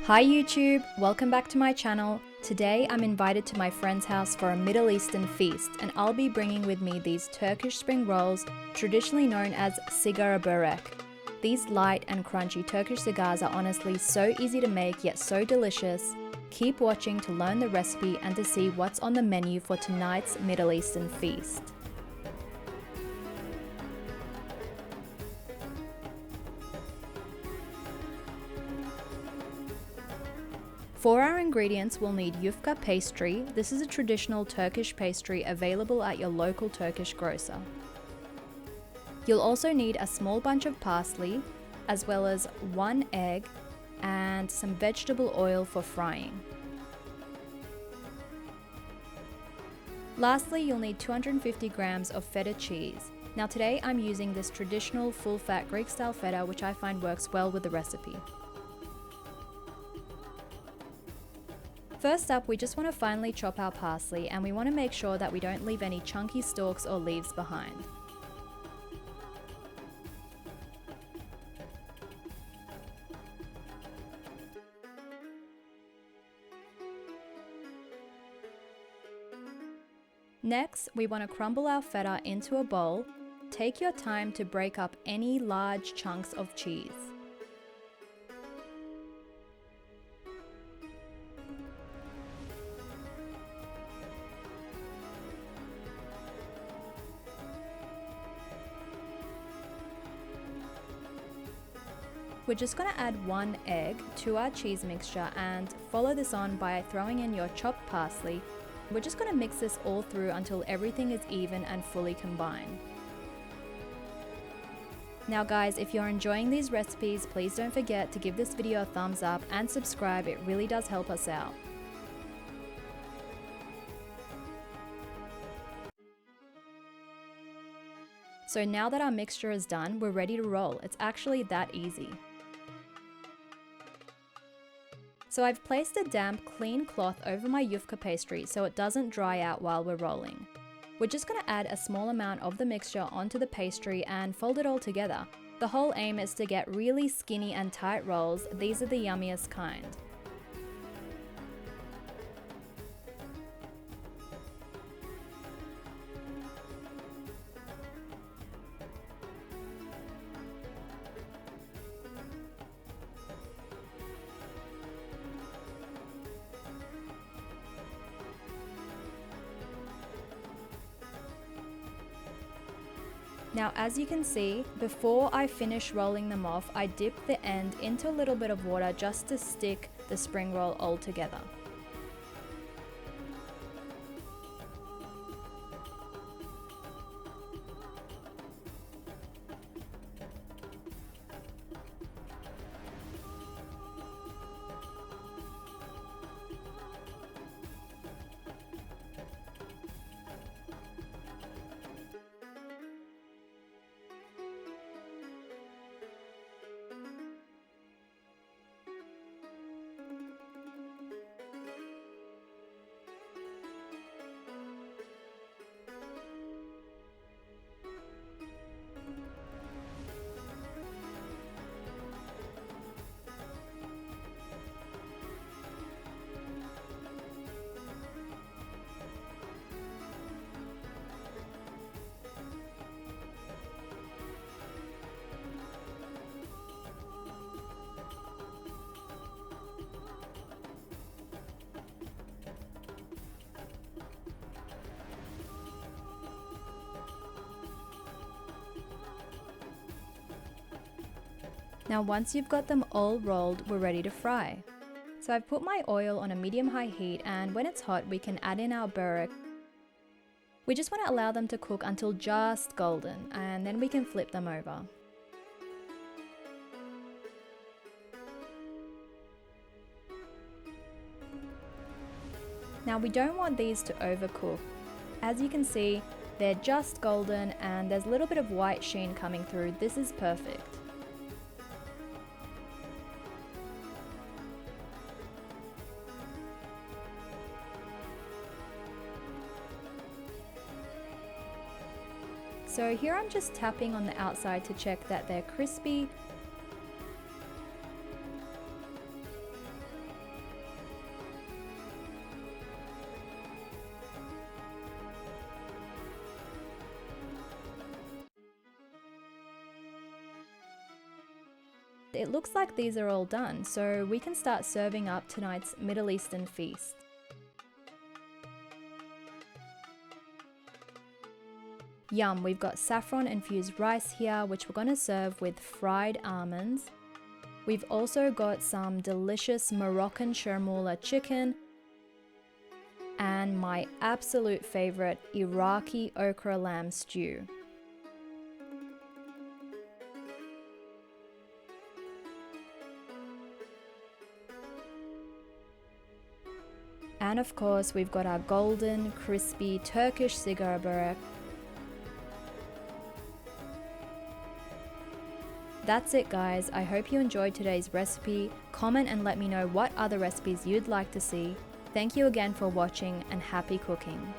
Hi YouTube, welcome back to my channel. Today I'm invited to my friend's house for a Middle Eastern feast and I'll be bringing with me these Turkish spring rolls, traditionally known as Sigara Borek. These light and crunchy Turkish cigars are honestly so easy to make yet so delicious. Keep watching to learn the recipe and to see what's on the menu for tonight's Middle Eastern feast. For our ingredients, we'll need Yufka Pastry. This is a traditional Turkish pastry available at your local Turkish grocer. You'll also need a small bunch of parsley, as well as 1 egg and some vegetable oil for frying. Lastly, you'll need 250 grams of Feta cheese. Now today I'm using this traditional full-fat Greek-style Feta, which I find works well with the recipe. First up, we just want to finely chop our parsley and we want to make sure that we don't leave any chunky stalks or leaves behind. Next, we want to crumble our feta into a bowl. Take your time to break up any large chunks of cheese. We're just going to add 1 egg to our cheese mixture and follow this on by throwing in your chopped parsley. We're just going to mix this all through until everything is even and fully combined. Now guys, if you're enjoying these recipes, please don't forget to give this video a thumbs up and subscribe. It really does help us out. So now that our mixture is done, we're ready to roll. It's actually that easy. So I've placed a damp, clean cloth over my Yufka pastry so it doesn't dry out while we're rolling. We're just going to add a small amount of the mixture onto the pastry and fold it all together. The whole aim is to get really skinny and tight rolls. These are the yummiest kind. Now as you can see, before I finish rolling them off, I dip the end into a little bit of water just to stick the spring roll all together. Now once you've got them all rolled, we're ready to fry. So I've put my oil on a medium-high heat and when it's hot we can add in our borek. We just want to allow them to cook until just golden and then we can flip them over. Now we don't want these to overcook. As you can see, they're just golden and there's a little bit of white sheen coming through. This is perfect. So here I'm just tapping on the outside to check that they're crispy. it looks like these are all done, so we can start serving up tonight's Middle Eastern feast. Yum, we've got saffron infused rice here, which we're going to serve with fried almonds. We've also got some delicious Moroccan chermoula chicken and my absolute favorite Iraqi okra lamb stew. And of course, we've got our golden, crispy Turkish Sigara Borek. That's it guys, I hope you enjoyed today's recipe. Comment and let me know what other recipes you'd like to see. Thank you again for watching and happy cooking.